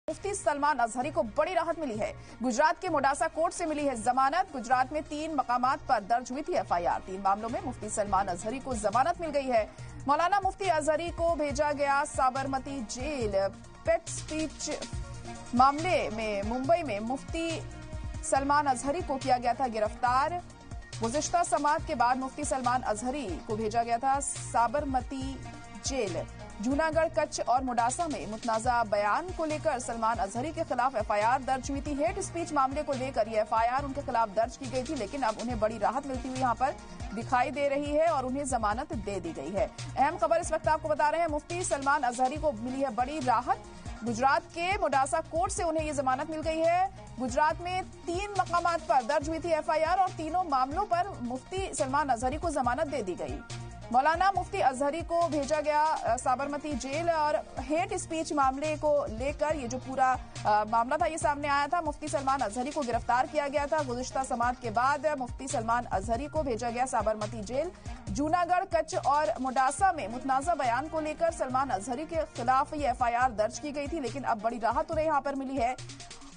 मुफ्ती सलमान अजहरी को बड़ी राहत मिली है। गुजरात के मोडासा कोर्ट से मिली है जमानत। गुजरात में 3 मकामात पर दर्ज हुई थी एफआईआर। 3 मामलों में मुफ्ती सलमान अजहरी को जमानत मिल गई है। मौलाना मुफ्ती अजहरी को भेजा गया साबरमती जेल। पेट स्पीच मामले में मुंबई में मुफ्ती सलमान अजहरी को किया गया था गिरफ्तार। गुज़िश्ता समाअत के बाद मुफ्ती सलमान अजहरी को भेजा गया था साबरमती जेल। जूनागढ़, कच्छ और मोडासा में मुतनाज़ा बयान को लेकर सलमान अजहरी के खिलाफ एफआईआर दर्ज हुई थी। हेट स्पीच मामले को लेकर ये एफआईआर उनके खिलाफ दर्ज की गई थी, लेकिन अब उन्हें बड़ी राहत मिलती हुई यहां पर दिखाई दे रही है और उन्हें जमानत दे दी गई है। अहम खबर इस वक्त आपको बता रहे हैं, मुफ्ती सलमान अजहरी को मिली है बड़ी राहत। गुजरात के मोडासा कोर्ट से उन्हें ये जमानत मिल गई है। गुजरात में 3 मकामात पर दर्ज हुई थी एफआईआर और तीनों मामलों पर मुफ्ती सलमान अजहरी को जमानत दे दी गई। मौलाना मुफ्ती अजहरी को भेजा गया साबरमती जेल और हेट स्पीच मामले को लेकर ये जो पूरा मामला था ये सामने आया था। मुफ्ती सलमान अजहरी को गिरफ्तार किया गया था। गुज़िश्ता समाअत के बाद मुफ्ती सलमान अजहरी को भेजा गया साबरमती जेल। जूनागढ़, कच्छ और मोडासा में मुतनाज़ा बयान को लेकर सलमान अजहरी के खिलाफ ये एफआईआर दर्ज की गई थी, लेकिन अब बड़ी राहत उन्हें यहाँ पर मिली है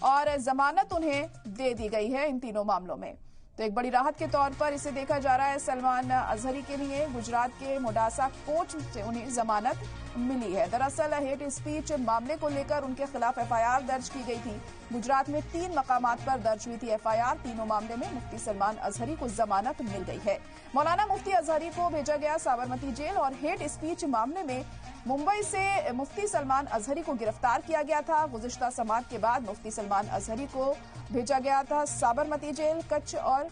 और जमानत उन्हें दे दी गई है इन तीनों मामलों में। तो एक बड़ी राहत के तौर पर इसे देखा जा रहा है सलमान अजहरी के लिए। गुजरात के मोडासा कोर्ट से उन्हें जमानत मिली है। दरअसल हेट स्पीच मामले को लेकर उनके खिलाफ एफआईआर दर्ज की गई थी। गुजरात में 3 मकामात पर दर्ज हुई थी एफआईआर। तीनों मामले में मुफ्ती सलमान अजहरी को जमानत मिल गई है। मौलाना मुफ्ती अजहरी को भेजा गया साबरमती जेल और हेट स्पीच मामले में मुंबई से मुफ्ती सलमान अजहरी को गिरफ्तार किया गया था। गुज़िश्ता समाअत के बाद मुफ्ती सलमान अजहरी को भेजा गया था साबरमती जेल। कच्छ और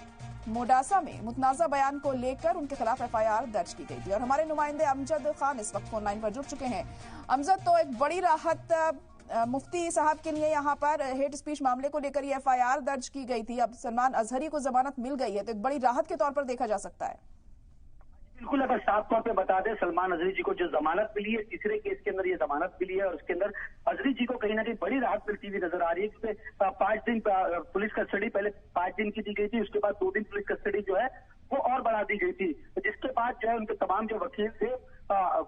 मोडासा में मुतनाज़ा बयान को लेकर उनके खिलाफ एफआईआर दर्ज की गई थी और हमारे नुमाइंदे अमजद खान इस वक्त फोन लाइन पर जुड़ चुके हैं। अमजद, तो एक बड़ी राहत मुफ्ती साहब के लिए यहाँ पर हेट स्पीच मामले को लेकर ये एफआईआर दर्ज की गई थी। अब सलमान अजहरी को जमानत मिल गई है, तो एक बड़ी राहत के तौर पर देखा जा सकता है। बिल्कुल, अगर साफ तौर पे बता दें, सलमान अजहरी जी को जो जमानत मिली है, तीसरे केस के अंदर ये जमानत मिली है और उसके अंदर अजहरी जी को कहीं ना कहीं बड़ी राहत मिलती हुई नजर आ रही है, क्योंकि 5 दिन पुलिस कस्टडी पहले 5 दिन की दी गई थी, उसके बाद 2 दिन पुलिस कस्टडी जो है वो और बढ़ा दी गई थी, जिसके बाद जो है उनके तमाम जो वकील थे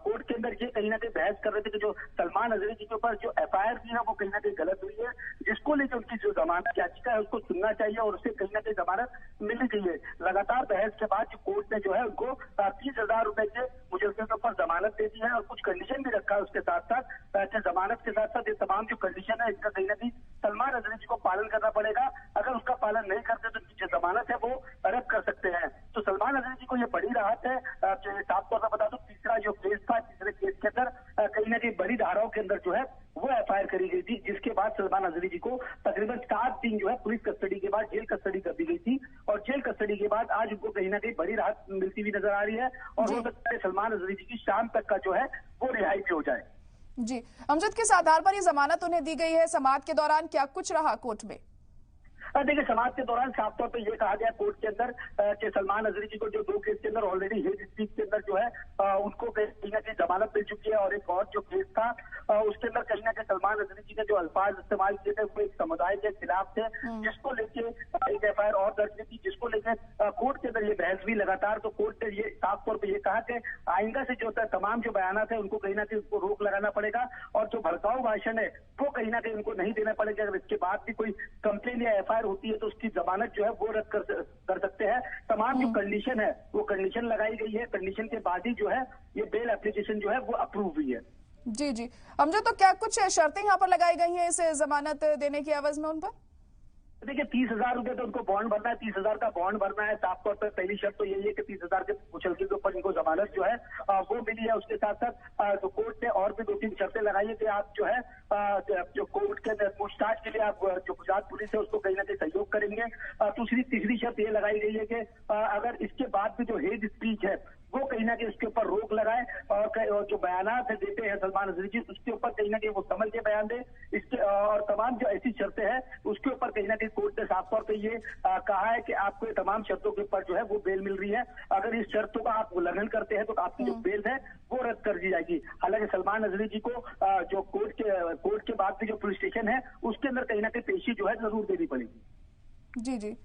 कोर्ट के अंदर ये कहीं ना कहीं बहस कर रहे थे कि जो सलमान अजहरी जी के ऊपर जो एफआईआर दी है वो कहीं ना कहीं गलत हुई है, जिसको लेकर उनकी जो जमानत याचिका है उसको सुनना चाहिए और उससे कहीं ना कहीं जमानत मिलनी चाहिए। लगातार बहस के बाद कोर्ट ने जो है उनको 30,000 रुपए के मुजरिम के ऊपर जमानत दे दी है और कुछ कंडीशन भी रखा है उसके साथ साथ। जमानत के साथ साथ ये तमाम जो कंडीशन है इसका कहीं ना कहीं सलमान अजहरी जी को पालन करना पड़ेगा। अगर उसका पालन नहीं करते तो उनकी जो जमानत है वो रद्द कर सकते हैं। तो सलमान अजहरी जी को ये बड़ी राहत है। साफ तौर पर बता दूं, तीसरा जो केस था, तीसरे केस के अंदर कहीं ना कहीं बड़ी धाराओं के अंदर जो है वो एफआईआर करी गई थी, जिसके बाद सलमान अजहरी जी को तकरीबन 7 दिन जो है पुलिस कस्टडी के बाद जेल कस्टडी कर दी गई थी और जेल कस्टडी के बाद आज उनको कहीं ना कहीं बड़ी राहत मिलती हुई नजर आ रही है और हो सकता है सलमान अजहरी जी की शाम तक का जो है वो रिहाई भी हो जाए। जी अमजद, किस आधार पर ये जमानत उन्हें दी गई है? समाअत के दौरान क्या कुछ रहा कोर्ट में? देखिए, समाअत के दौरान साफ तौर पे ये कहा गया कोर्ट के अंदर कि सलमान अजहरी जी को जो 2 केस के अंदर ऑलरेडी हेट स्पीच के अंदर जो है उनको कहीं ना कहीं जमानत मिल चुकी है और एक और जो केस था उसके अंदर कहीं ना कहीं सलमान अजहरी जी ने जो अल्फाज इस्तेमाल किए थे वो एक समुदाय के खिलाफ थे, जिसको लेके एक एफआईआर और दर्ज की थी, जिसको लेके कोर्ट के अंदर ये बहस भी लगातार। तो कोर्ट ने ये साफ तौर पर ये कहा कि आइंदा से जो होता है तमाम जो बयानात है उनको कहीं ना कहीं उसको रोक लगाना पड़ेगा और जो भड़काऊ भाषण है वो कहीं ना कहीं उनको नहीं देना पड़ेगा। अगर इसके बाद भी कोई कंप्लेन या एफआईआर होती है तो उसकी जमानत जो है वो रद्द कर सकते हैं। तमाम जो कंडीशन है वो कंडीशन लगाई गई है, कंडीशन के बाद ही जो है ये बेल एप्लीकेशन जो है वो अप्रूव हुई है। जी जी अमजद, तो क्या कुछ शर्तें यहाँ पर लगाई गई हैं इस जमानत देने की एवज में उन पर? देखिए, 30,000 रुपए तो उनको बॉन्ड भरना है, 30,000 का बॉन्ड भरना है। साफ तौर पर पहली शर्त तो यही है कि 30,000 के मुचलके के ऊपर इनको जमानत जो है वो मिली है। उसके साथ साथ जो कोर्ट ने और भी 2-3 शर्तें लगाई है कि आप जो है जो कोर्ट के अंदर पूछताछ के लिए आप जो गुजरात पुलिस है उसको कहीं ना कहीं सहयोग करेंगे। तीसरी शर्त ये लगाई गई है कि अगर इसके बाद भी जो हेट स्पीच है वो कहीं ना कहीं उसके ऊपर रोक लगाए और जो बयानात देते हैं सलमान अजहरी जी उसके ऊपर कहीं ना कहीं वो समझ के बयान दे। इसके और तमाम जो ऐसी शर्तें हैं उसके ऊपर कहीं ना कहीं कोर्ट ने साफ तौर पे ये कहा है कि आपको ये तमाम शर्तों के ऊपर जो है वो बेल मिल रही है। अगर इस शर्तों का आप उल्लंघन करते हैं तो आपकी जो बेल है वो रद्द कर दी जाएगी। हालांकि सलमान अजहरी जी को जो कोर्ट के बाद भी जो पुलिस स्टेशन है उसके अंदर कहीं ना कहीं पेशी जो है जरूर देनी पड़ेगी। जी जी।